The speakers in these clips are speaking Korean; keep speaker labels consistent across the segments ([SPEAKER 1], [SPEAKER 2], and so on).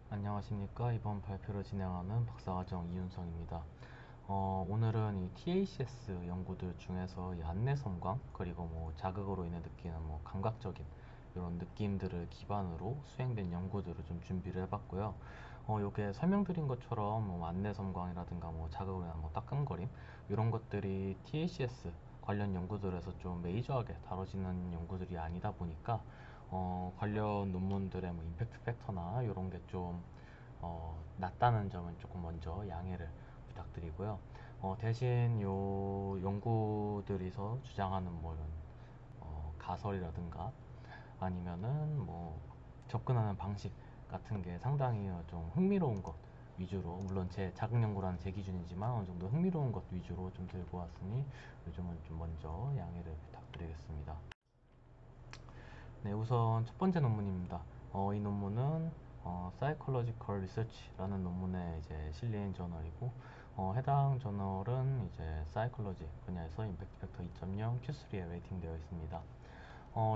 [SPEAKER 1] 안녕하십니까. 이번 발표를 진행하는 박사과정 이윤성입니다. 오늘은 이 TACS 연구들 중에서 이 안내섬광 그리고 자극으로 인해 느끼는 감각적인 이런 느낌들을 기반으로 수행된 연구들을 좀 준비를 해봤고요. 요게 설명드린 것처럼 안내섬광이라든가 자극으로 인한 따끔거림 이런 것들이 TACS 관련 연구들에서 좀 메이저하게 다뤄지는 연구들이 아니다 보니까 관련 논문들의 임팩트 팩터나 이런 게 좀 낮다는 점은 조금 먼저 양해를 부탁드리고요. 대신 요 연구들에서 주장하는 이런 가설이라든가 아니면은 접근하는 방식 같은 게 상당히 좀 흥미로운 것 위주로, 물론 제 자극 연구라는 제 기준이지만 어느 정도 흥미로운 것 위주로 좀 들고 왔으니 요즘은 좀 먼저 양해를 부탁드리겠습니다. 네, 우선 첫 번째 논문입니다. 이 논문은 Psychological Research라는 논문에 이제 실린 저널이고, 해당 저널은 이제 Psychology 분야에서 임팩트 팩터 2.0 Q3에 웨이팅되어 있습니다.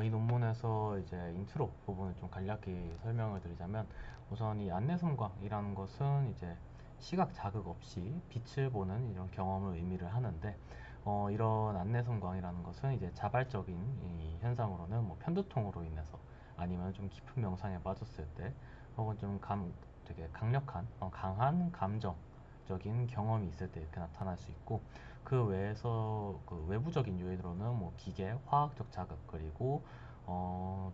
[SPEAKER 1] 이 논문에서 이제 인트로 부분을 좀 간략히 설명을 드리자면, 우선 이 안내섬광이라는 것은 이제 시각 자극 없이 빛을 보는 이런 경험을 의미를 하는데, 이런 안내섬광이라는 것은 이제 자발적인 이 현상으로는 편두통으로 인해서 아니면 좀 깊은 명상에 빠졌을 때 혹은 좀 되게 강력한 강한 감정적인 경험이 있을 때 이렇게 나타날 수 있고, 그 외에서 그 외부적인 요인으로는 기계, 화학적 자극 그리고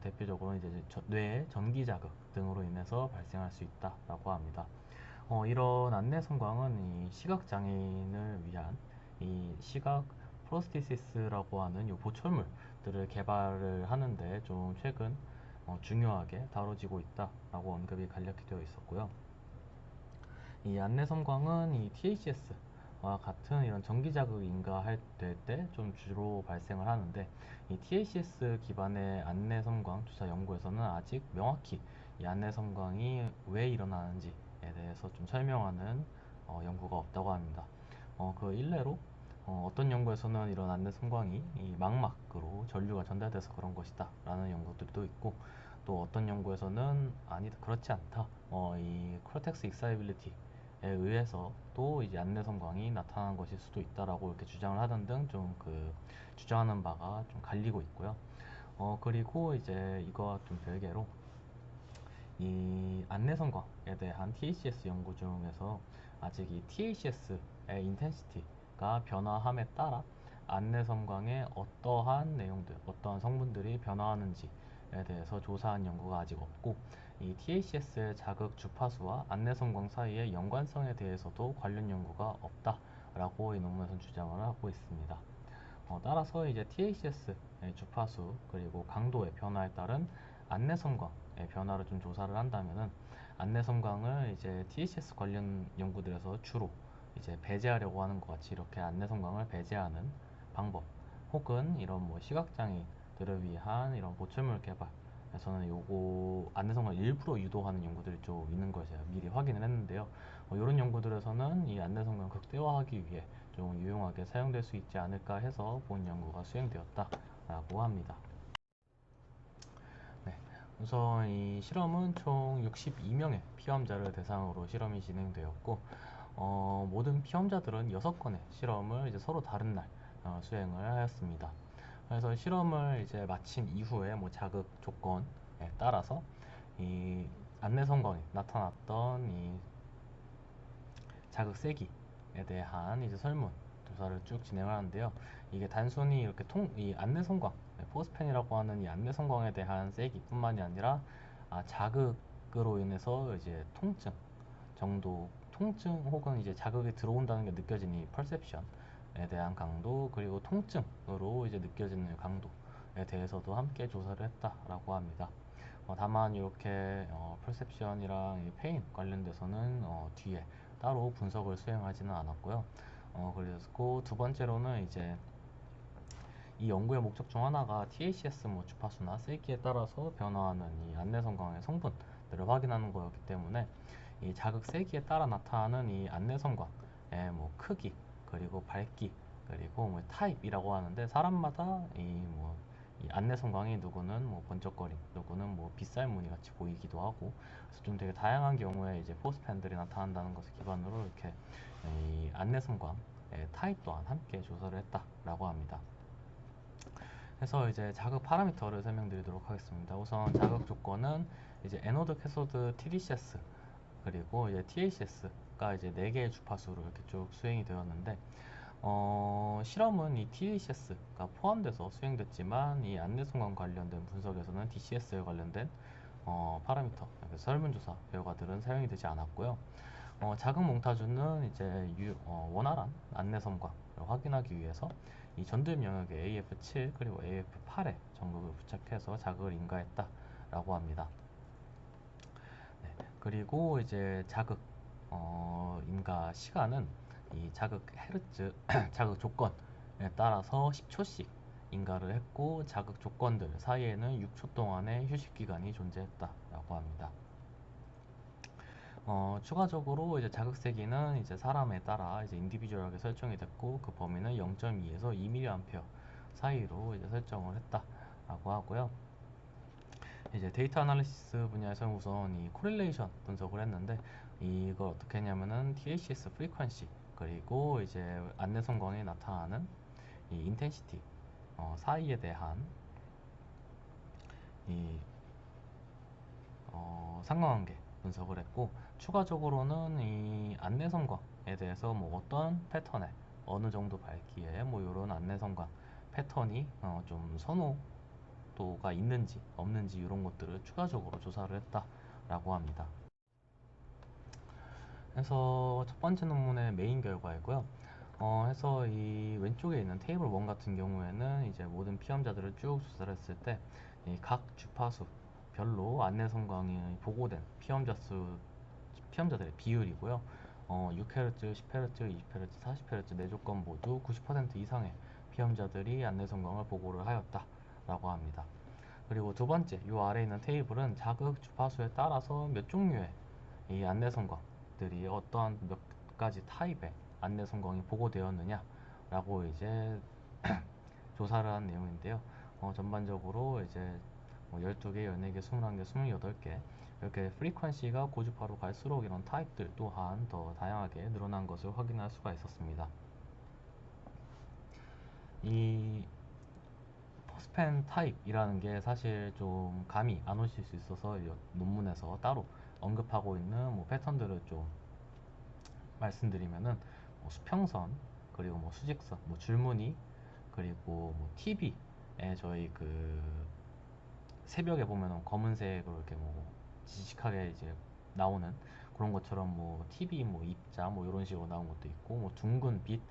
[SPEAKER 1] 대표적으로 이제 뇌의 전기 자극 등으로 인해서 발생할 수 있다라고 합니다. 이런 안내 섬광은 이 시각 장애인을 위한 이 시각 프로스테시스라고 하는 이 보철물들을 개발을 하는데 좀 최근 중요하게 다뤄지고 있다라고 언급이 간략히 되어 있었고요. 이 안내 섬광은 이 THS와 같은 이런 전기 자극 인가할 때 좀 주로 발생을 하는데, 이 THS 기반의 안내 섬광 주사 연구에서는 아직 명확히 이 안내 섬광이 왜 일어나는지에 대해서 좀 설명하는 연구가 없다고 합니다. 그 일례로 떤 연구에서는 이런 안내 섬광이 이 망막으로 전류가 전달돼서 그런 것이다 라는 연구들도 있고, 또 어떤 연구에서는 아니 그렇지 않다, 이 cortex excitability에 의해서 또 이제 안내 섬광이 나타난 것일 수도 있다라고 이렇게 주장을 하던 등 좀 그 주장하는 바가 좀 갈리고 있고요. 그리고 이제 이거와 좀 별개로 이 안내 섬광에 대한 THS 연구 중에서 아직 이 THS의 인텐시티가 변화함에 따라 안내 섬광의 어떠한 내용들, 어떠한 성분들이 변화하는지에 대해서 조사한 연구가 아직 없고, 이 THS의 자극 주파수와 안내 섬광 사이의 연관성에 대해서도 관련 연구가 없다라고 이 논문에서 주장을 하고 있습니다. 따라서 이제 THS의 주파수 그리고 강도의 변화에 따른 안내 섬광의 변화를 좀 조사를 한다면은, 안내 섬광을 이제 THS 관련 연구들에서 주로 이제 배제하려고 하는 것 같이 이렇게 안내 섬광을 배제하는 방법, 혹은 이런 시각장애들을 위한 이런 보철물 개발에서는 요거 안내 섬광을 일부러 유도하는 연구들이 좀 있는 걸 제가 미리 확인을 했는데요. 이런 연구들에서는 이 안내 섬광을 극대화하기 위해 좀 유용하게 사용될 수 있지 않을까 해서 본 연구가 수행되었다라고 합니다. 네, 우선 이 실험은 총 62명의 피험자를 대상으로 실험이 진행되었고, 모든 피험자들은 6건의 실험을 이제 서로 다른 날 수행을 하였습니다. 그래서 실험을 이제 마친 이후에 자극 조건에 따라서 이 안내 성광에 나타났던 이 자극 세기에 대한 이제 설문 조사를 쭉 진행을 하는데요. 이게 단순히 이렇게 이 안내 성광, 포스펜이라고 하는 이 안내 성광에 대한 세기뿐만이 아니라 자극으로 인해서 이제 통증 정도, 통증 혹은 이제 자극이 들어온다는 게 느껴지는 이 퍼셉션에 대한 강도, 그리고 통증으로 이제 느껴지는 강도에 대해서도 함께 조사를 했다라고 합니다. 다만 이렇게 퍼셉션이랑 페인 관련돼서는 뒤에 따로 분석을 수행하지는 않았고요. 그리고 두 번째로는 이제 이 연구의 목적 중 하나가 THS 주파수나 세기에 따라서 변화하는 이 안내성광의 성분들을 확인하는 거였기 때문에, 이 자극 세기에 따라 나타나는 이 안내성광의 크기 그리고 밝기 그리고 타입이라고 하는데, 사람마다 이 이 안내 성광이 누구는 뭐 번쩍거림, 누구는 뭐 빗살 무늬 같이 보이기도 하고, 그래서 좀 되게 다양한 경우에 이제 포스펜들이 나타난다는 것을 기반으로 이렇게 이 안내 성광의 타입 또한 함께 조사를 했다라고 합니다. 그래서 이제 자극 파라미터를 설명드리도록 하겠습니다. 우선 자극 조건은 이제 에노드, 캐소드, TDCS 그리고 이제 TACS가 이제 4개의 주파수로 이렇게 쭉 수행이 되었는데, 실험은 이 TACS가 포함돼서 수행됐지만 이 안내성관 관련된 분석에서는 DCS에 관련된 파라미터, 설문조사 결과들은 사용이 되지 않았고요. 자극 몽타주는 이제 원활한 안내성광을 확인하기 위해서 이 전두엽 영역에 AF7 그리고 AF8에 전극을 부착해서 자극을 인가했다라고 합니다. 네, 그리고 이제 자극 인가 시간은 이 자극 헤르츠 자극 조건에 따라서 10초씩 인가를 했고, 자극 조건들 사이에는 6초 동안의 휴식 기간이 존재했다라고 합니다. 추가적으로 이제 자극 세기는 이제 사람에 따라 이제 인디비주얼하게 설정이 됐고, 그 범위는 0.2에서 2mA 사이로 이제 설정을 했다라고 하고요. 이제 데이터 아날리시스 분야에서 우선 이 코릴레이션 분석을 했는데, 이걸 어떻게 했냐면은 TACS 프리퀀시 그리고 이제 안내 성광에 나타나는 이 인텐시티 사이에 대한 이 상관관계 분석을 했고, 추가적으로는 이 안내 성광에 대해서 뭐 어떤 패턴에 어느 정도 밝기에 뭐 이런 안내 성광 패턴이 좀 선호도가 있는지 없는지 이런 것들을 추가적으로 조사를 했다라고 합니다. 그래서 첫 번째 논문의 메인 결과이고요. 해서 이 왼쪽에 있는 테이블 1 같은 경우에는 이제 모든 피험자들을 쭉 조사를 했을 때 이 각 주파수 별로 안내 성광이 보고된 피험자들의 비율이고요. 6Hz, 10Hz, 20Hz, 40Hz 네 조건 모두 90% 이상의 피험자들이 안내 성광을 보고를 하였다라고 합니다. 그리고 두 번째, 이 아래에 있는 테이블은 자극 주파수에 따라서 몇 종류의 이 안내 성광들이 어떠한 몇 가지 타입의 안내 성광이 보고되었느냐라고 이제 조사를 한 내용인데요. 전반적으로 이제 12개, 14개, 21개, 28개 이렇게 프리퀀시가 고주파로 갈수록 이런 타입들 또한 더 다양하게 늘어난 것을 확인할 수가 있었습니다. 이 포스펜 타입이라는 게 사실 좀 감이 안 오실 수 있어서 이 논문에서 따로 언급하고 있는 뭐 패턴들을 좀 말씀드리면은 뭐 수평선 그리고 뭐 수직선, 뭐 줄무늬 그리고 뭐 TV에 저희 그 새벽에 보면은 검은색으로 이렇게 뭐 지직하게 이제 나오는 그런 것처럼 뭐 TV 뭐 입자 뭐 이런 식으로 나온 것도 있고, 뭐 둥근 빛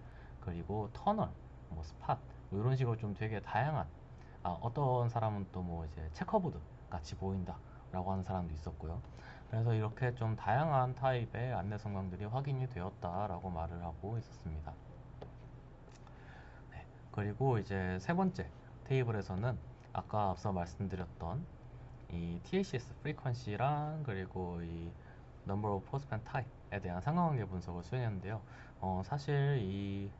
[SPEAKER 1] 그리고 터널 뭐 스팟 뭐 이런 식으로 좀 되게 다양한, 어떤 사람은 또 뭐 이제 체커보드 같이 보인다 라고 하는 사람도 있었고요. 그래서 이렇게 좀 다양한 타입의 안내 성광들이 확인이 되었다라고 말을 하고 있었습니다. 네, 그리고 이제 세 번째 테이블에서는 아까 앞서 말씀드렸던 이 TACS 프리퀀시랑 그리고 이 Number of Postband Type에 대한 상관관계 분석을 수행했는데요. 사실 이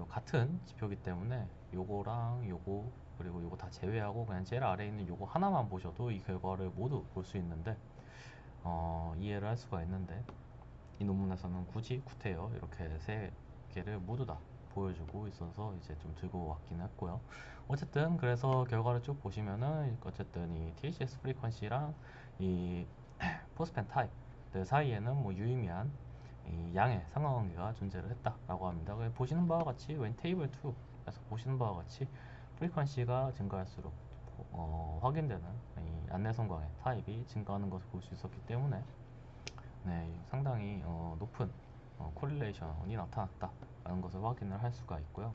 [SPEAKER 1] 같은 지표이기 때문에 요거랑 요거 그리고 요거 다 제외하고 그냥 제일 아래에 있는 요거 하나만 보셔도 이 결과를 모두 볼 수 있는데, 이해를 할 수가 있는데, 이 논문에서는 굳이 구태여 이렇게 세 개를 모두 다 보여주고 있어서 이제 좀 들고 왔긴 했고요. 어쨌든 그래서 결과를 쭉 보시면은 어쨌든 이 THS 프리퀀시랑 이 포스펜 타입들 사이에는 뭐 유의미한 이 양의 상관관계가 존재를 했다라고 합니다. 보시는 바와 같이 왼 테이블 2에서 보시는 바와 같이 프리퀀시가 증가할수록 확인되는 이 안내성광의 타입이 증가하는 것을 볼 수 있었기 때문에, 네, 상당히 높은 코릴레이션이 나타났다라는 것을 확인을 할 수가 있고요.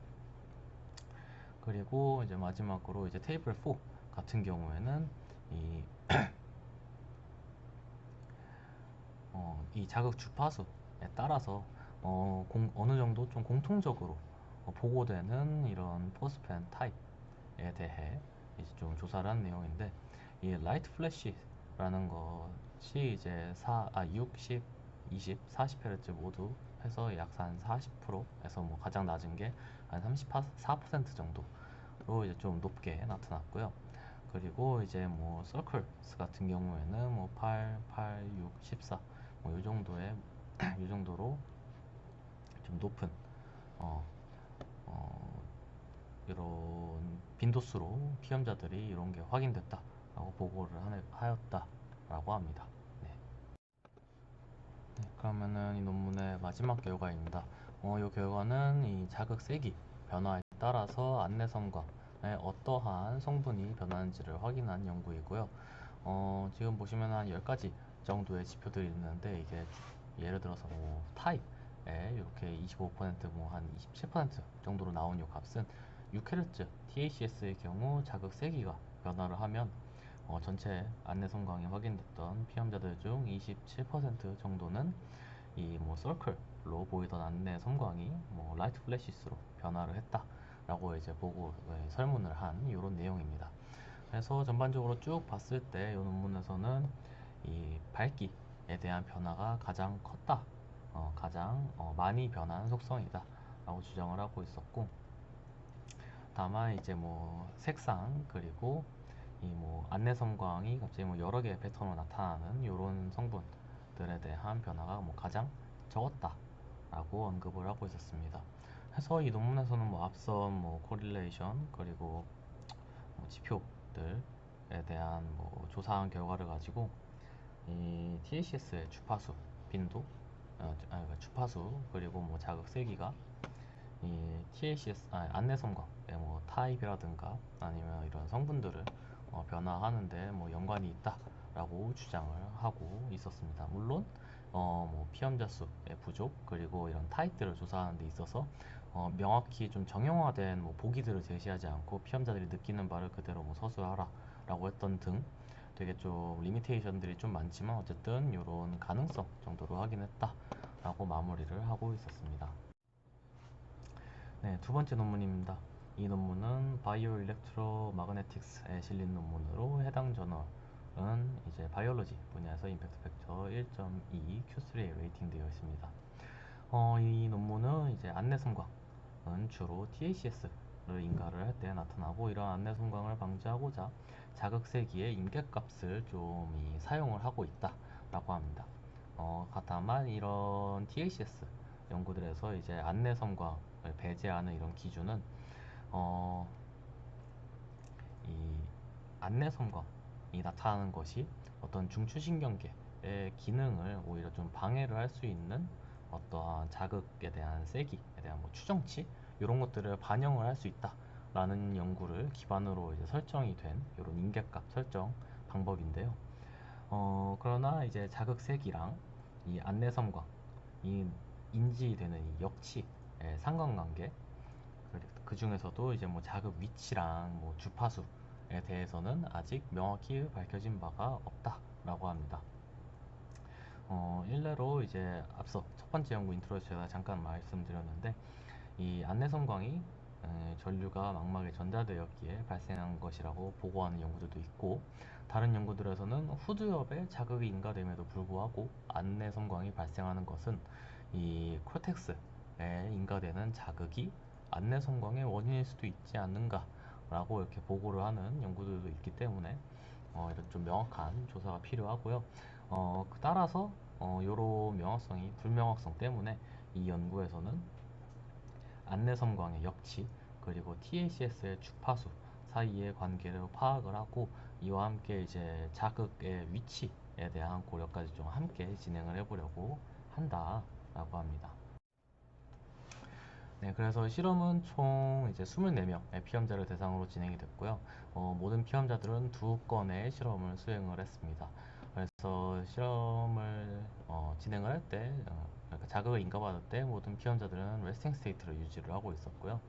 [SPEAKER 1] 그리고 이제 마지막으로 이제 테이블 4 같은 경우에는 이, 이 자극 주파수에 따라서 어느 정도 좀 공통적으로 보고되는 이런 포스펜 타입에 대해 이제 좀 조사를 한 내용인데, 이 라이트 플래시라는 것이 이제 6, 10, 20, 40Hz 모두 해서 약 한 40%에서 뭐 가장 낮은 게 한 34% 정도 이제 좀 높게 나타났고요. 그리고 이제 뭐 서클스 같은 경우에는 뭐 8, 8, 6, 14 뭐 이 정도의 이 정도로 좀 높은 어, 어, 이런 빈도수로 피험자들이 이런 게 확인됐다라고 보고를 하였다라고 합니다. 네. 네, 그러면은 이 논문의 마지막 결과입니다. 이 결과는 이 자극 세기 변화에 따라서 안내성광의 어떠한 성분이 변하는지를 확인한 연구이고요. 지금 보시면 한 10가지 정도의 지표들이 있는데 이게 예를 들어서 뭐 타입에 이렇게 25%뭐 한 27% 정도로 나온 이 값은 6Hz TACS의 경우 자극 세기가 변화를 하면 전체 안내 성광이 확인됐던 피험자들 중 27% 정도는 이 뭐 서클로 보이던 안내 섬광이 뭐 라이트 플래시스로 변화를 했다라고 이제 보고 설문을 한 이런 내용입니다. 그래서 전반적으로 쭉 봤을 때 이 논문에서는 이 밝기에 대한 변화가 가장 컸다, 가장 많이 변한 속성이다라고 주장을 하고 있었고, 다만 이제 뭐 색상 그리고 이 뭐 안내 섬광이 갑자기 뭐 여러 개의 패턴으로 나타나는 이런 성분들에 대한 변화가 뭐 가장 적었다라고 언급을 하고 있었습니다. 그래서 이 논문에서는 뭐 앞선 뭐 코릴레이션 그리고 뭐 지표들에 대한 뭐 조사한 결과를 가지고 이 TACS의 주파수 빈도, 그러니까 주파수 그리고 뭐 자극 세기가 이 TACS 안내 섬광의 뭐 타입이라든가 아니면 이런 성분들을 변화하는데 뭐 연관이 있다라고 주장을 하고 있었습니다. 물론 뭐 피험자 수의 부족 그리고 이런 타입들을 조사하는 데 있어서 명확히 좀 정형화된 뭐 보기들을 제시하지 않고 피험자들이 느끼는 바를 그대로 뭐 서술하라라고 했던 등 되게 좀 리미테이션들이 좀 많지만 어쨌든 이런 가능성 정도로 확인했다라고 마무리를 하고 있었습니다. 네, 두 번째 논문입니다. 이 논문은 바이오 일렉트로 마그네틱스에 실린 논문으로 해당 저널은 이제 바이올로지 분야에서 임팩트 팩터 1.2 Q3에 레이팅되어 있습니다. 이 논문은 이제 안내 섬광은 주로 TACS를 인가를 할 때 나타나고 이러한 안내 섬광을 방지하고자 자극세기의 임계값을 좀 사용을 하고 있다라고 합니다. 다만 이런 TACS 연구들에서 이제 안내 섬광을 배제하는 이런 기준은 어, 이 안내 섬광이 나타나는 것이 어떤 중추신경계의 기능을 오히려 좀 방해를 할 수 있는 어떠한 자극에 대한 세기에 대한 뭐 추정치 이런 것들을 반영을 할 수 있다라는 연구를 기반으로 이제 설정이 된 이런 임계값 설정 방법인데요. 그러나 이제 자극 세기랑 이 안내 섬광 이 인지되는 이 역치의 상관관계 그 중에서도 이제 뭐 자극 위치랑 뭐 주파수에 대해서는 아직 명확히 밝혀진 바가 없다라고 합니다. 일례로 이제 앞서 첫 번째 연구 인트로에서 제가 잠깐 말씀드렸는데 이 안내성광이 전류가 망막에 전달되었기에 발생한 것이라고 보고하는 연구들도 있고 다른 연구들에서는 후두엽에 자극이 인가됨에도 불구하고 안내성광이 발생하는 것은 이 코텍스에 인가되는 자극이 안내성광의 원인일 수도 있지 않는가라고 이렇게 보고를 하는 연구들도 있기 때문에 이런 좀 명확한 조사가 필요하고요. 따라서 이런 명확성이 불명확성 때문에 이 연구에서는 안내섬광의 역치 그리고 TACS의 주파수 사이의 관계를 파악을 하고 이와 함께 이제 자극의 위치에 대한 고려까지 좀 함께 진행을 해보려고 한다라고 합니다. 네, 그래서 실험은 총 이제 24명의 피험자를 대상으로 진행이 됐고요. 모든 피험자들은 2건의 실험을 수행을 했습니다. 그래서 실험을 진행을 할 때, 그러니까 자극을 인가받을 때 모든 피험자들은 레스팅 스테이트를 유지를 하고 있었고요.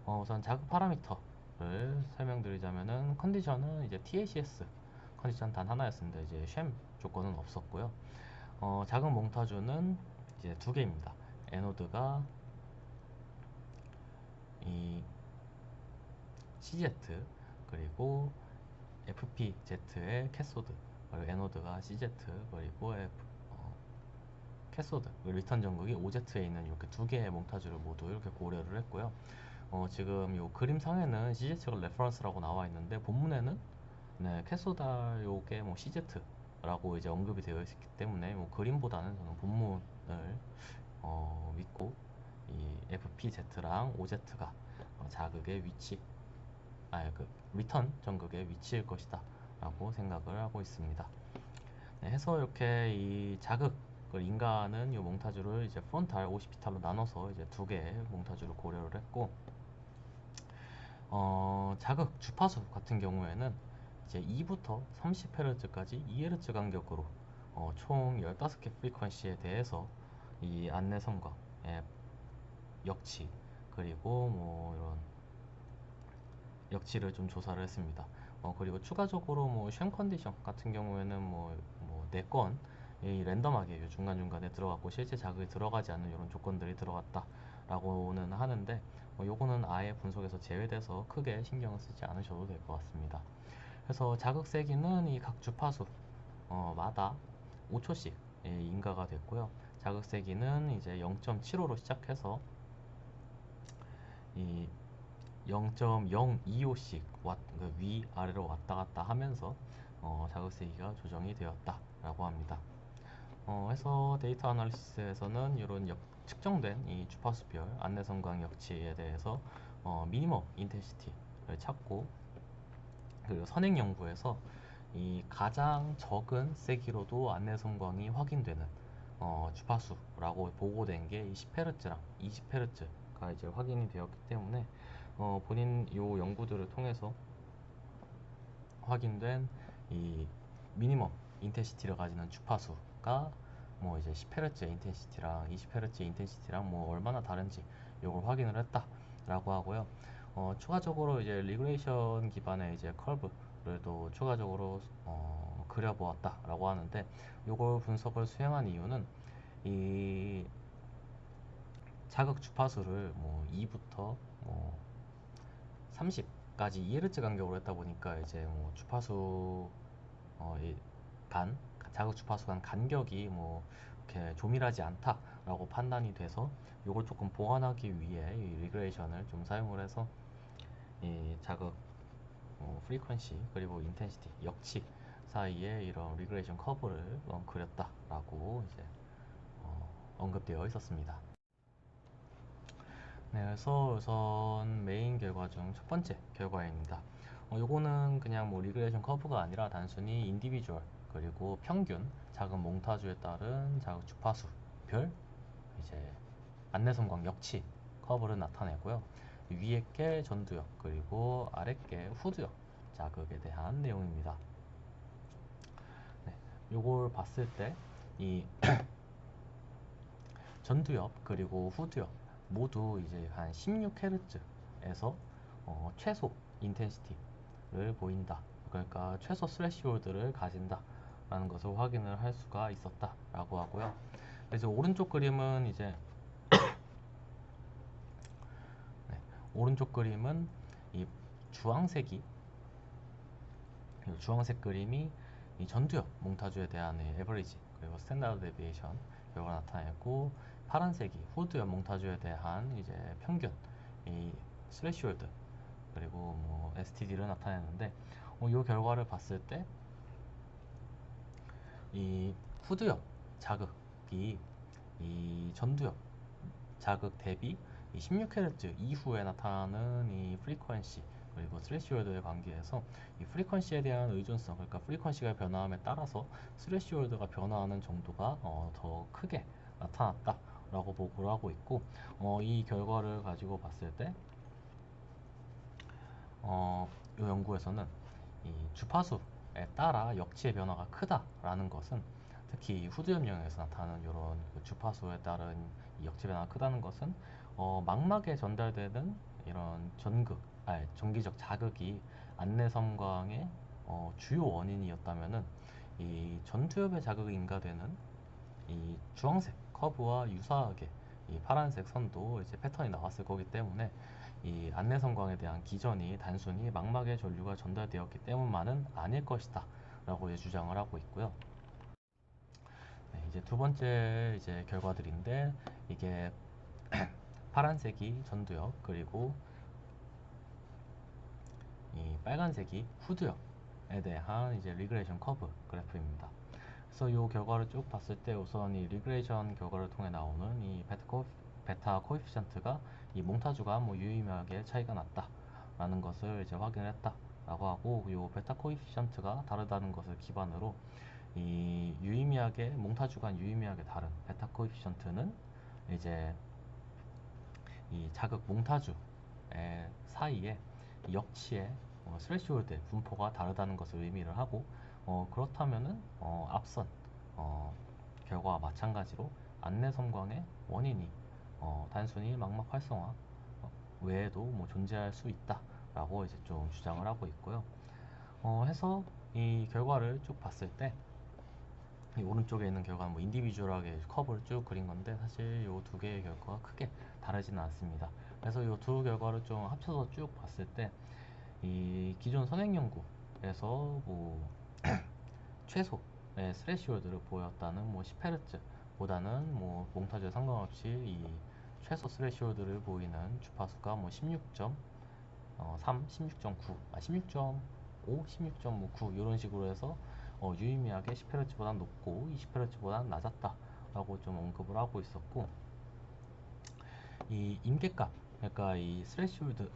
[SPEAKER 1] 우선 자극 파라미터를 설명드리자면은 컨디션은 이제 TACS 컨디션 단 하나였습니다. 이제 쉔 조건은 없었고요. 자극 몽타주는 이제 두 개입니다. 에노드가 이 CZ 그리고 FPZ의 캐소드 그리고 에노드가 CZ 그리고 캐소드 리턴 전극이 OZ에 있는 이렇게 두 개의 몽타주를 모두 이렇게 고려를 했고요. 지금 요 그림상에는 CZ가 레퍼런스라고 나와 있는데 본문에는 네, 캐소달 요게 뭐 CZ라고 이제 언급이 되어 있기 때문에 뭐 그림보다는 저는 본문을 믿고 이 FPZ랑 OZ가 자극의 위치, 그 리턴 전극의 위치일 것이다 라고 생각을 하고 있습니다. 네, 해서 이렇게 이 자극을 인간은 이 몽타주를 이제 프론탈, 오시피탈로 나눠서 이제 두 개의 몽타주를 고려를 했고, 자극 주파수 같은 경우에는 이제 2부터 30Hz까지 2Hz 간격으로 총 15개 프리퀀시에 대해서 이 안내선과 역치 그리고 뭐 이런 역치를 좀 조사를 했습니다. 그리고 추가적으로 뭐쉔 컨디션 같은 경우에는 뭐 4건 이 랜덤하게 중간중간에 들어갔고 실제 자극이 들어가지 않는 이런 조건들이 들어갔다라고는 하는데 요거는 아예 분석에서 제외돼서 크게 신경을 쓰지 않으셔도 될 것 같습니다. 그래서 자극 세기는 이 각 주파수 마다 5초씩 인가가 됐고요. 자극 세기는 이제 0.75로 시작해서 이 0.025씩 위아래로 왔다 갔다 하면서 자극 세기가 조정이 되었다라고 합니다. 해서 데이터 아날리시스에서는 이런 측정된 이 주파수별 안내성광 역치에 대해서 미니멈 인텐시티를 찾고, 그리고 선행 연구에서 이 가장 적은 세기로도 안내성광이 확인되는 주파수라고 보고된 게 10Hz랑 20Hz가 이제 확인이 되었기 때문에 본인 요 연구들을 통해서 확인된 이 미니멈 인텐시티를 가지는 주파수가 뭐 이제 10Hz 인텐시티랑 20Hz 인텐시티랑 뭐 얼마나 다른지 이걸 확인을 했다라고 하고요. 추가적으로 이제 리그레이션 기반의 이제 컬브를 또 추가적으로 그려보았다라고 하는데, 이걸 분석을 수행한 이유는 이 자극 주파수를 뭐 2부터 뭐 30까지 2Hz 간격으로 했다 보니까 이제 뭐 주파수 간 자극 주파수 간 간격이 뭐 이렇게 조밀하지 않다라고 판단이 돼서 이걸 조금 보완하기 위해 이 리그레이션을 좀 사용을 해서 이 자극 프리퀀시 그리고 인텐시티 역치 사이에 이런 리그레이션 커브를 그렸다라고 이제 언급되어 있었습니다. 네, 그래서 우선 메인 결과 중 첫 번째 결과입니다. 요거는 그냥 뭐 리그레이션 커브가 아니라 단순히 인디비주얼 그리고 평균 자극 몽타주에 따른 자극 주파수별 이제 안내성광 역치 커브를 나타내고요. 위에 게 전두엽 그리고 아래 게 후두엽 자극에 대한 내용입니다. 네, 요걸 봤을 때 이 전두엽 그리고 후두엽 모두 이제 한 16Hz에서 최소 인텐시티를 보인다. 그러니까 최소 스레시홀드를 가진다라는 것을 확인을 할 수가 있었다라고 하고요. 그래서 오른쪽 그림은 이제 네, 오른쪽 그림은 이 주황색이 주황색 그림이 이 전두엽 몽타주에 대한 에버리지 그리고 스탠다드 데비에이션 결과 나타냈고, 파란색이 후두엽 몽타주에 대한 이제 평균 이 스레시홀드 그리고 뭐 STD를 나타내는데, 이 결과를 봤을 때 이 후두엽 자극이 이 전두엽 자극 대비 이 16Hz 이후에 나타나는 이 프리퀀시 그리고 스레시홀드의 관계에서 이 프리퀀시에 대한 의존성, 그러니까 프리퀀시가 변화함에 따라서 스레시홀드가 변화하는 정도가 더 크게 나타났다라고 보고를 하고 있고, 이 결과를 가지고 봤을 때 이 연구에서는 이 주파수에 따라 역치의 변화가 크다라는 것은, 특히 후두엽령에서 나타나는 이런 주파수에 따른 이 역치 변화가 크다는 것은 망막에 전달되는 이런 전기적 자극이 안내섬광의 주요 원인이었다면은 이 전두엽의 자극이 인가되는 이 주황색 커브와 유사하게 이 파란색 선도 이제 패턴이 나왔을 거기 때문에 이 안내성광에 대한 기전이 단순히 망막의 전류가 전달되었기 때문만은 아닐 것이다 라고 주장을 하고 있고요. 네, 이제 두 번째 이제 결과들인데, 이게 파란색이 전두엽 그리고 빨간색이 후두역에 대한 이제 리그레이션 커브 그래프입니다. 그래서 이 결과를 쭉 봤을 때 우선 이 리그레이션 결과를 통해 나오는 이 베타 코에피션트가 이 몽타주가 뭐 유의미하게 차이가 났다라는 것을 이제 확인했다라고 하고, 이 베타 코에피션트가 다르다는 것을 기반으로 이 유의미하게 몽타주 간 유의미하게 다른 베타 코에피션트는 이제 이 자극 몽타주 사이에 역치의 스레시홀드 분포가 다르다는 것을 의미를 하고, 그렇다면은 앞선 결과와 마찬가지로 안내 섬광의 원인이 단순히 망막 활성화 외에도 뭐 존재할 수 있다라고 이제 좀 주장을 하고 있고요. 해서 이 결과를 쭉 봤을 때 이 오른쪽에 있는 결과는 뭐 인디비주얼하게 커브를 쭉 그린 건데, 사실 이 두 개의 결과가 크게 다르지는 않습니다. 그래서 이 두 결과를 좀 합쳐서 쭉 봤을 때 이 기존 선행 연구에서 뭐 최소의 스레시홀드를 보였다는 뭐 10Hz 보다는 뭐 몽타주에 상관없이 이 최소 스레시홀드를 보이는 주파수가 뭐 16.3, 16.9, 16.5, 16.9 이런 식으로 해서 유의미하게 10Hz보다 높고 20Hz보다 낮았다라고 좀 언급을 하고 있었고, 이 임계값, 그러니까 이 스레시홀드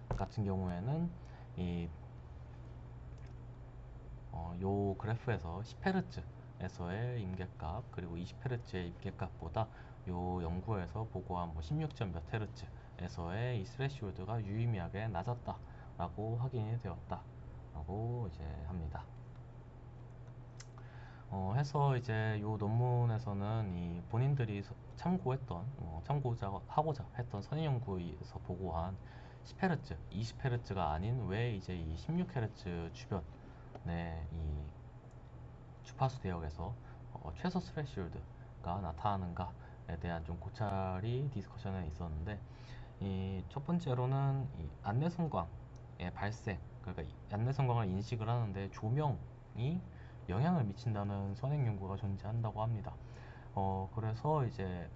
[SPEAKER 1] 같은 경우에는 이 요 그래프에서 10Hz에서의 임계값 그리고 20Hz의 임계값보다 요 연구에서 보고한 뭐 16점 몇 Hz에서의 이 스레시홀드가 유의미하게 낮았다라고 확인이 되었다라고 이제 합니다. 해서 이제 요 논문에서는 이 본인들이 참고했던 참고하고자 했던 선의 연구에서 보고한 10Hz, 20Hz가 아닌 왜 이제 이 16Hz 주변에 이 주파수 대역에서 최소 스레시홀드가 나타나는가에 대한 좀 고찰이 디스커션에 있었는데, 이 첫 번째로는 이 안내성광의 발생, 그러니까 이 안내성광을 인식을 하는데 조명이 영향을 미친다는 선행 연구가 존재한다고 합니다. 그래서 이제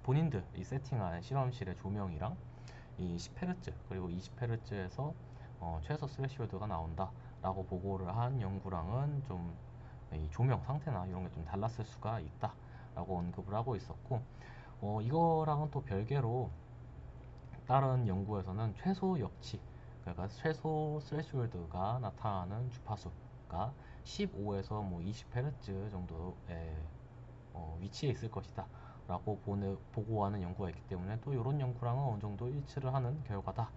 [SPEAKER 1] 본인들 이 세팅한 실험실의 조명이랑 이 10Hz 그리고 20Hz에서 최소 스레시홀드가 나온다라고 보고를 한 연구랑은 좀 이 조명 상태나 이런 게 좀 달랐을 수가 있다라고 언급을 하고 있었고, 이거랑은 또 별개로 다른 연구에서는 최소 역치, 그러니까 최소 스레시홀드가 나타나는 주파수가 15에서 뭐 20Hz 정도의 위치에 있을 것이다 라고 보고하는 연구가 있기 때문에 또 이런 연구랑은 어느 정도 일치를 하는 결과다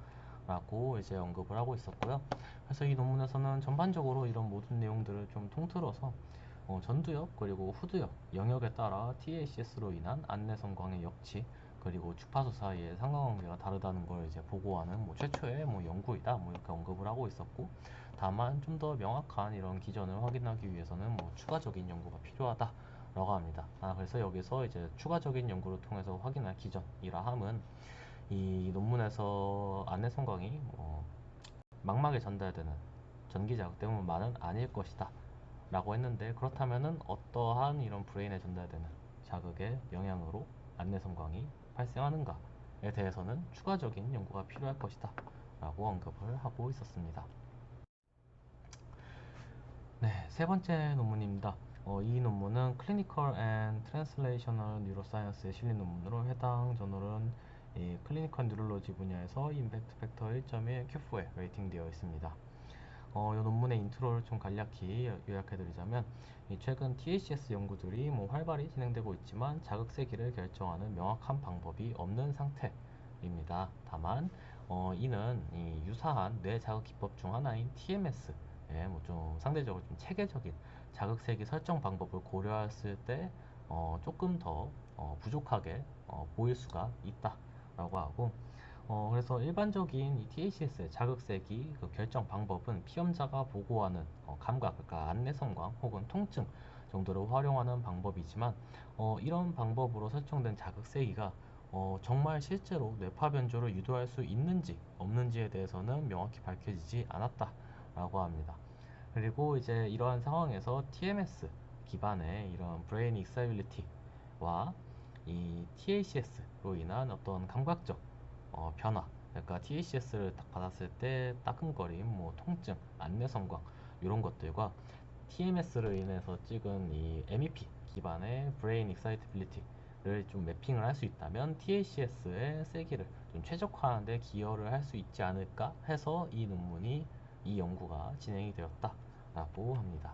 [SPEAKER 1] 라고 이제 언급을 하고 있었고요. 그래서 이 논문에서는 전반적으로 이런 모든 내용들을 좀 통틀어서 전두엽 그리고 후두엽 영역에 따라 TACS로 인한 안내성광의 역치 그리고 주파수 사이의 상관관계가 다르다는 걸 이제 보고하는 뭐 최초의 뭐 연구이다 뭐 이렇게 언급을 하고 있었고, 다만 좀 더 명확한 이런 기전을 확인하기 위해서는 뭐 추가적인 연구가 필요하다라고 합니다. 그래서 여기서 이제 추가적인 연구를 통해서 확인할 기전이라 함은 이 논문에서 안내성광이 망막에 전달되는 전기 자극 때문만은 아닐 것이다 라고 했는데, 그렇다면은 어떠한 이런 브레인에 전달되는 자극의 영향으로 안내성광이 발생하는가에 대해서는 추가적인 연구가 필요할 것이다 라고 언급을 하고 있었습니다. 네, 세 번째 논문입니다. 이 논문은 Clinical and Translational Neuroscience에 실린 논문으로, 해당 저널은 이 클리니컬 뉴럴로지 분야에서 임팩트 팩터 1.1 Q4에 레이팅되어 있습니다. 이 논문의 인트로를 좀 간략히 요약해드리자면, 최근 THS 연구들이 뭐 활발히 진행되고 있지만 자극 세기를 결정하는 명확한 방법이 없는 상태입니다. 다만 이는 이 유사한 뇌 자극 기법 중 하나인 TMS, 뭐 좀 상대적으로 좀 체계적인 자극 세기 설정 방법을 고려했을 때 조금 더 부족하게 보일 수가 있다라고 하고, 그래서 일반적인 이 THS의 자극세기 그 결정 방법은 피험자가 보고하는 감각, 그러니까 안내성광 혹은 통증 정도를 활용하는 방법이지만, 이런 방법으로 설정된 자극세기가 정말 실제로 뇌파 변조를 유도할 수 있는지 없는지에 대해서는 명확히 밝혀지지 않았다라고 합니다. 그리고 이제 이러한 상황에서 TMS 기반의 이런 브레인 익사빌리티와 이 TACS로 인한 어떤 감각적 변화, 그러니까 THS를 딱 받았을 때 따끔거림, 뭐 통증, 안내 성광 이런 것들과 TMS를 인해서 찍은 이 MEP 기반의 브레인 익사이티빌리티를 좀 매핑을 할 수 있다면 THS의 세기를 좀 최적화하는 데 기여를 할 수 있지 않을까 해서 이 연구가 진행이 되었다라고 합니다.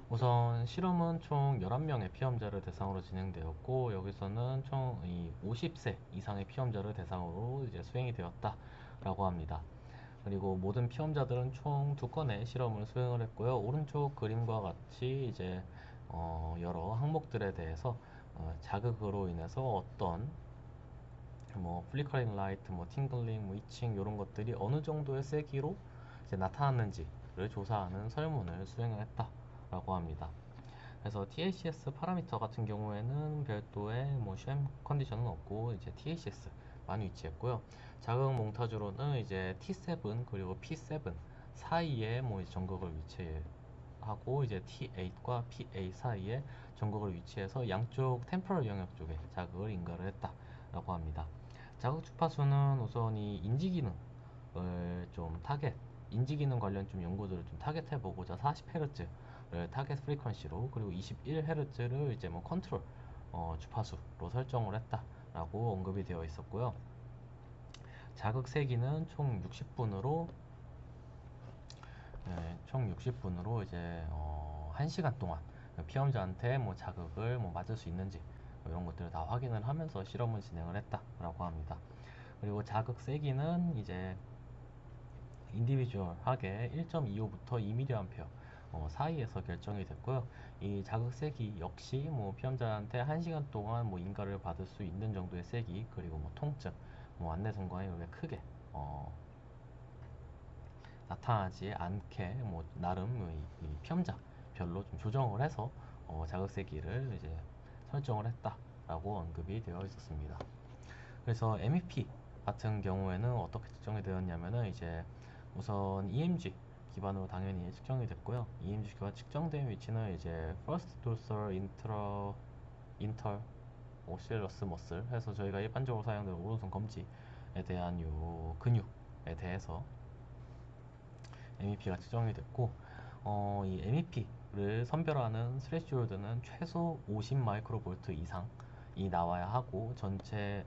[SPEAKER 1] 우선 실험은 총 11명의 피험자를 대상으로 진행되었고, 여기서는 총 50세 이상의 피험자를 대상으로 이제 수행이 되었다라고 합니다. 그리고 모든 피험자들은 총 2건의 실험을 수행을 했고요. 오른쪽 그림과 같이 이제 여러 항목들에 대해서 자극으로 인해서 어떤 뭐 플리커링 라이트, 뭐 팅글링, 뭐 이칭 이런 것들이 어느 정도의 세기로 이제 나타났는지를 조사하는 설문을 수행을 했다라고 합니다. 그래서 THS 파라미터 같은 경우에는 별도의 뭐쉘 컨디션은 없고 이제 THS만 위치했고요. 자극 몽타주로는 이제 T7 그리고 P7 사이에 뭐 전극을 위치하고 이제 T8과 PA 사이에 전극을 위치해서 양쪽 템포럴 영역 쪽에 자극을 인가를 했다라고 합니다. 자극 주파수는 우선 이 인지 기능을 좀 인지 기능 관련 좀 연구들을 좀 타겟해 보고자 40Hz를 타겟 프리퀀시로 그리고 21Hz를 이제 뭐 컨트롤 주파수로 설정을 했다라고 언급이 되어 있었고요. 자극 세기는 총 60분으로 이제 1시간 동안 피험자한테 뭐 자극을 뭐 맞을 수 있는지 이런 것들을 다 확인을 하면서 실험을 진행을 했다라고 합니다. 그리고 자극 세기는 이제 인디비주얼하게 1.25부터 2mA 사이에서 결정이 됐고요. 이 자극 세기 역시 뭐 피험자한테 1시간 동안 뭐 인가를 받을 수 있는 정도의 세기 그리고 뭐 통증, 뭐 안내 성과에 이렇게 크게 나타나지 않게 뭐 나름 이 피험자별로 좀 조정을 해서 자극 세기를 이제 설정을 했다라고 언급이 되어 있었습니다. 그래서 MEP 같은 경우에는 어떻게 측정이 되었냐면은 이제 우선 EMG 기반으로 당연히 측정이 됐고요. EMG가 측정된 위치는 이제 First Dorsal Inter Ocellus Muscle 해서 저희가 일반적으로 사용되는 오른손 검지에 대한 요 근육에 대해서 MEP가 측정이 됐고 이 MEP를 선별하는 스레시홀드는 최소 50 마이크로볼트 이상이 나와야 하고 전체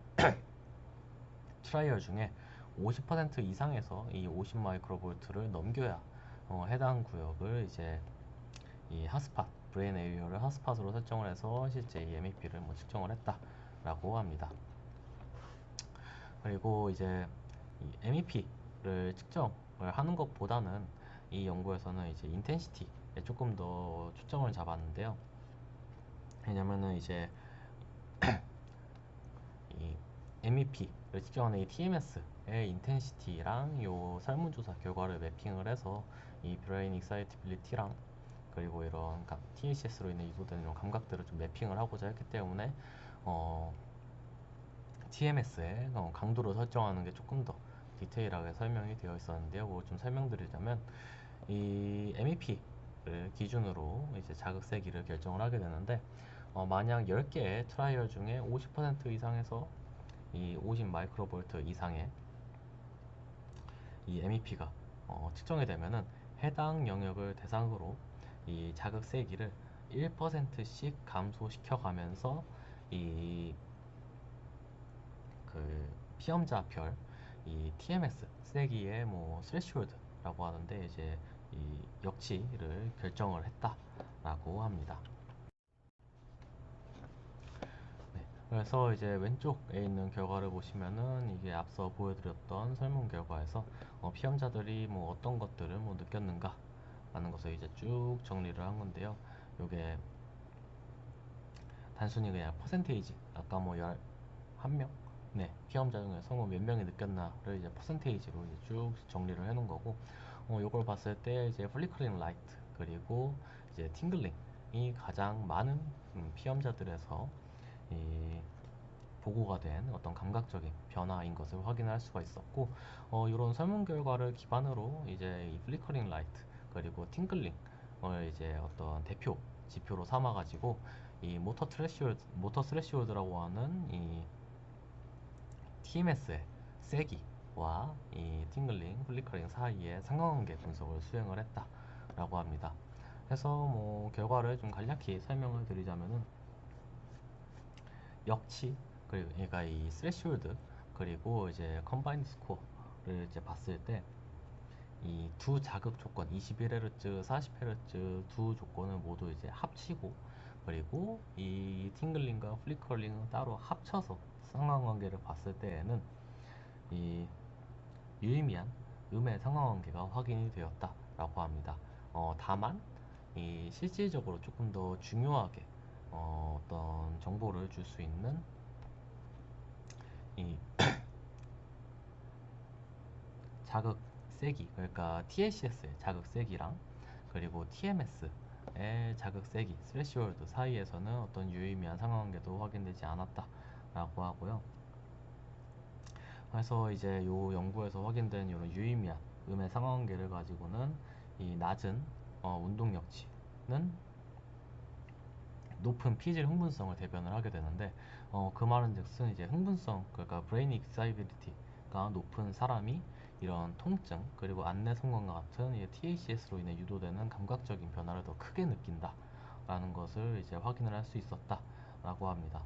[SPEAKER 1] 트라이얼 중에 50% 이상에서 이 50 마이크로볼트를 넘겨야 해당 구역을 이제 이 핫스팟 브레인 에리어를 핫스팟으로 설정을 해서 실제 이 MEP를 뭐 측정을 했다라고 합니다. 그리고 이제 이 MEP를 측정을 하는 것보다는 이 연구에서는 이제 인텐시티에 조금 더 초점을 잡았는데요. 왜냐면은 이제 이 MEP를 측정하는 이 TMS의 인텐시티랑 요 설문조사 결과를 매핑을 해서 이 브레인 익사이티빌리티랑 그리고 이런 THS로 인해 유도되는 이런 감각들을 좀 매핑을 하고자 했기 때문에 TMS의 강도를 설정하는 게 조금 더 디테일하게 설명이 되어 있었는데요. 그걸 좀 설명드리자면 이 MEP를 기준으로 이제 자극 세기를 결정을 하게 되는데 만약 10개의 트라이얼 중에 50% 이상에서 이 50 마이크로볼트 이상의 이 MEP가 측정이 되면은 해당 영역을 대상으로 이 자극 세기를 1%씩 감소시켜 가면서 이 그 피험자별 이 TMS 세기의 뭐 스레시홀드라고 하는데 이제 이 역치를 결정을 했다라고 합니다. 네, 그래서 이제 왼쪽에 있는 결과를 보시면은 이게 앞서 보여드렸던 설문 결과에서 피험자들이 뭐 어떤 것들을 뭐 느꼈는가 라는 것을 이제 쭉 정리를 한 건데요. 요게 단순히 그냥 퍼센테이지 아까 뭐 11명 네, 피험자 중에서 뭐 몇 명이 느꼈나를 이제 퍼센테이지로 이제 쭉 정리를 해 놓은 거고 요걸 봤을 때 이제 플리커링 라이트 그리고 이제 팅글링이 가장 많은 피험자들에서 이 보고가 된 어떤 감각적인 변화인 것을 확인할 수가 있었고 이런 설문 결과를 기반으로 이제 이 플리커링 라이트 그리고 팅글링을 이제 어떤 대표 지표로 삼아 가지고 이 모터 스레시홀드라고 하는 이 TMS의 세기와 이 팅글링, 플리커링 사이의 상관관계 분석을 수행을 했다라고 합니다. 그래서 뭐 결과를 좀 간략히 설명을 드리자면은 역치, 그리고 얘가 이 스레시홀드, 그리고 이제 컴바인드 스코어를 이제 봤을 때 이 두 자극 조건 21Hz, 40Hz 두 조건을 모두 이제 합치고, 그리고 이 팅글링과 플리커링을 따로 합쳐서 상관관계를 봤을 때에는 이 유의미한 음의 상관관계가 확인이 되었다라고 합니다. 다만 이 실질적으로 조금 더 중요하게 어떤 정보를 줄 수 있는 이 자극 세기, 그러니까 TLCS의 자극 세기랑 그리고 TMS의 자극 세기, 스레시홀드 사이에서는 어떤 유의미한 상관관계도 확인되지 않았다라고 하고요. 그래서 이제 요 연구에서 확인된 이런 유의미한 음의 상관관계를 가지고는 이 낮은 운동력치는 높은 피질 흥분성을 대변을 하게 되는데, 그 말은즉슨 이제 흥분성, 그러니까 브레인 익사이빌리티가 높은 사람이 이런 통증, 그리고 안내 성관과 같은 THS로 인해 유도되는 감각적인 변화를 더 크게 느낀다라는 것을 이제 확인을 할 수 있었다라고 합니다.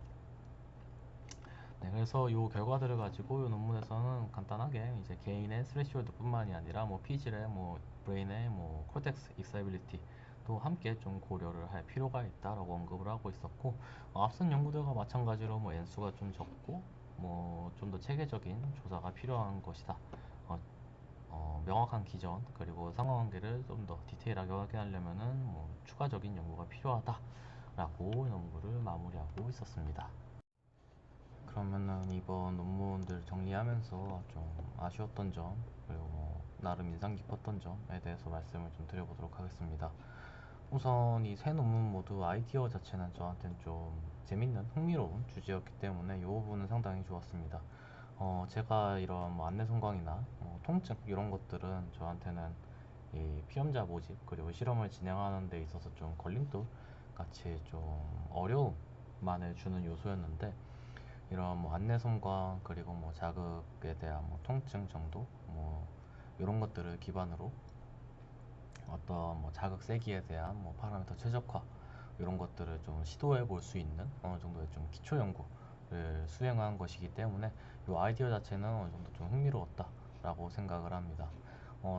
[SPEAKER 1] 네, 그래서 이 결과들을 가지고 이 논문에서는 간단하게 이제 개인의 스레시홀드뿐만이 아니라 뭐 피질의 뭐 브레인의 뭐 콜텍스 익사이빌리티 또 함께 좀 고려를 할 필요가 있다라고 언급을 하고 있었고, 앞선 연구들과 마찬가지로 뭐 N수가 좀 적고 뭐 좀 더 체계적인 조사가 필요한 것이다. 명확한 기전, 그리고 상관관계를 좀 더 디테일하게 확인하려면은 뭐 추가적인 연구가 필요하다라고 연구를 마무리하고 있었습니다. 그러면은 이번 논문들 정리하면서 좀 아쉬웠던 점, 그리고 뭐 나름 인상 깊었던 점에 대해서 말씀을 좀 드려보도록 하겠습니다. 우선 이 세 논문 모두 아이디어 자체는 저한테는 좀 재밌는 흥미로운 주제였기 때문에 이 부분은 상당히 좋았습니다. 제가 이런 뭐 안내성광이나 뭐 통증 이런 것들은 저한테는 이 피험자 모집, 그리고 실험을 진행하는 데 있어서 좀 걸림돌 같이 좀 어려움만을 주는 요소였는데, 이런 뭐 안내성광, 그리고 뭐 자극에 대한 뭐 통증 정도, 뭐 이런 것들을 기반으로 어떤 뭐 자극 세기에 대한 뭐 파라미터 최적화 이런 것들을 좀 시도해 볼 수 있는 어느 정도의 좀 기초 연구를 수행한 것이기 때문에 이 아이디어 자체는 어느 정도 좀 흥미로웠다라고 생각을 합니다.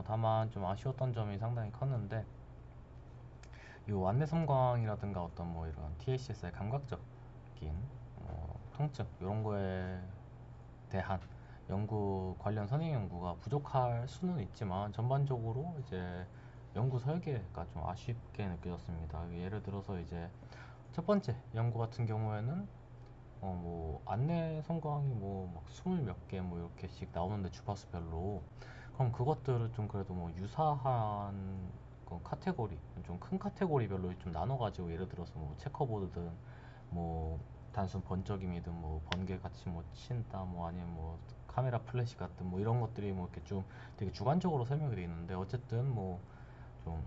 [SPEAKER 1] 다만 좀 아쉬웠던 점이 상당히 컸는데, 이 안내성광이라든가 어떤 뭐 이런 THS의 감각적인 통증 이런 거에 대한 연구, 관련 선행 연구가 부족할 수는 있지만 전반적으로 이제 연구 설계가 좀 아쉽게 느껴졌습니다. 예를 들어서 이제 첫 번째 연구 같은 경우에는 뭐 안내 성광이 뭐막 20몇 개 뭐 이렇게씩 나오는데 주파수별로, 그럼 그것들을 좀 그래도 뭐 유사한 그 카테고리, 좀 큰 카테고리별로 좀 나눠가지고, 예를 들어서 뭐 체커보드든 뭐 단순 번쩍임이든 뭐 번개 같이 뭐 친다 뭐 아니면 뭐 카메라 플래시 같은 뭐 이런 것들이 뭐 이렇게 좀 되게 주관적으로 설명이 되어 있는데, 어쨌든 뭐 좀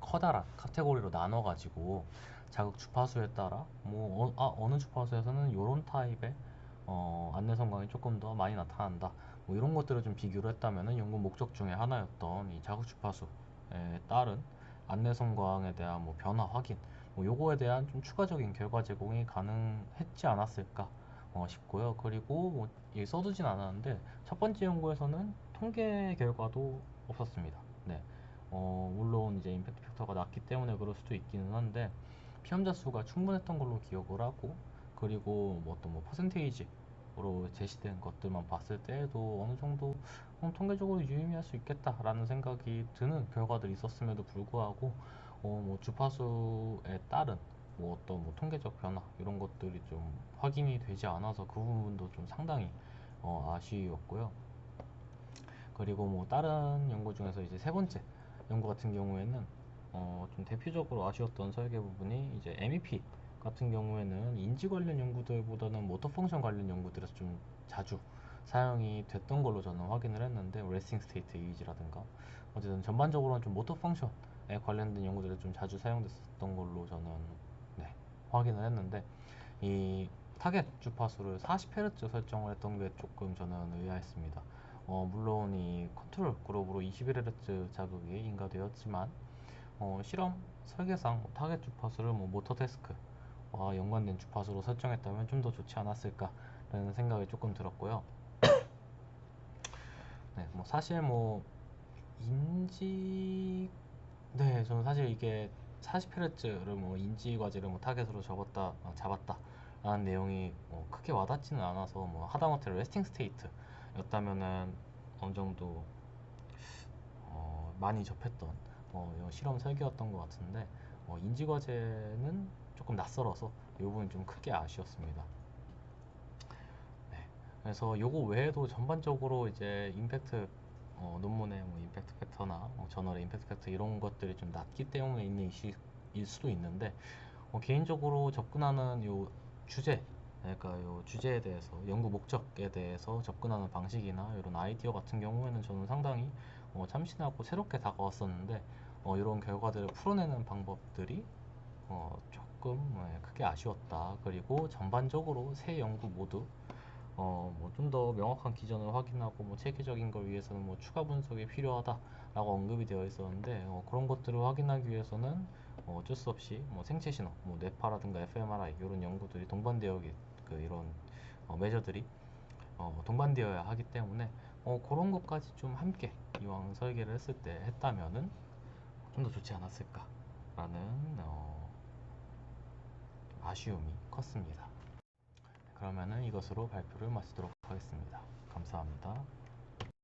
[SPEAKER 1] 커다란 카테고리로 나눠가지고 자극 주파수에 따라 뭐 어느 주파수에서는 이런 타입의 안내 성광이 조금 더 많이 나타난다, 뭐 이런 것들을 좀 비교를 했다면은 연구 목적 중에 하나였던 이 자극 주파수에 따른 안내 성광에 대한 뭐 변화 확인, 뭐 요거에 대한 좀 추가적인 결과 제공이 가능했지 않았을까 싶고요. 그리고 뭐 써두진 않았는데 첫 번째 연구에서는 통계 결과도 없었습니다. 네. 물론 이제 임팩트 팩터가 낮기 때문에 그럴 수도 있기는 한데, 피험자 수가 충분했던 걸로 기억을 하고, 그리고 뭐 어떤 뭐 퍼센테이지로 제시된 것들만 봤을 때에도 어느 정도 통계적으로 유의미할 수 있겠다라는 생각이 드는 결과들이 있었음에도 불구하고 뭐 주파수에 따른 뭐 어떤 뭐 통계적 변화 이런 것들이 좀 확인이 되지 않아서 그 부분도 좀 상당히 아쉬웠고요. 그리고 뭐 다른 연구 중에서 이제 세 번째 연구 같은 경우에는 좀 대표적으로 아쉬웠던 설계 부분이 이제 MEP 같은 경우에는 인지 관련 연구들보다는 모터 펑션 관련 연구들에서 좀 자주 사용이 됐던 걸로 저는 확인을 했는데, 레스팅 스테이트 이지라든가 어쨌든 전반적으로는 좀 모터 펑션에 관련된 연구들이 좀 자주 사용됐었던 걸로 저는 네, 확인을 했는데, 이 타겟 주파수를 40Hz 설정을 했던 게 조금 저는 의아했습니다. 물론 이 컨트롤 그룹으로 21Hz 자극이 인가되었지만 실험 설계상 타겟 주파수를 모터데스크와 연관된 주파수로 설정했다면 좀 더 좋지 않았을까라는 생각이 조금 들었고요. 네, 사실 인지 네, 저는 사실 이게 40Hz를 인지 과제를 타겟으로 잡았다라는 내용이 크게 와닿지는 않아서 하다못해 레스팅 스테이트였다면은 어느 정도 많이 접했던 이런 실험 설계였던 것 같은데 인지 과제는 조금 낯설어서 이 부분이 좀 크게 아쉬웠습니다. 네, 그래서 요거 외에도 전반적으로 이제 임팩트 논문의 임팩트 팩터나 저널의 임팩트 팩터 이런 것들이 좀 낮기 때문에 있는 이슈일 수도 있는데 개인적으로 접근하는 요 주제 그러니까 요 주제에 대해서 연구 목적에 대해서 접근하는 방식이나 이런 아이디어 같은 경우에는 저는 상당히 참신하고 새롭게 다가왔었는데 이런 결과들을 풀어내는 방법들이 조금 크게 아쉬웠다. 그리고 전반적으로 세 연구 모두 좀 더 명확한 기전을 확인하고 체계적인 걸 위해서는 추가 분석이 필요하다라고 언급이 되어 있었는데 그런 것들을 확인하기 위해서는 어쩔 수 없이 생체 신호, 뇌파라든가 fMRI 이런 연구들이 동반되어 이런 메저들이 동반되어야 하기 때문에 그런 것까지 좀 함께 이왕 설계를 했을 때 했다면은 좀 더 좋지 않았을까라는 아쉬움이 컸습니다. 그러면은 이것으로 발표를 마치도록 하겠습니다. 감사합니다.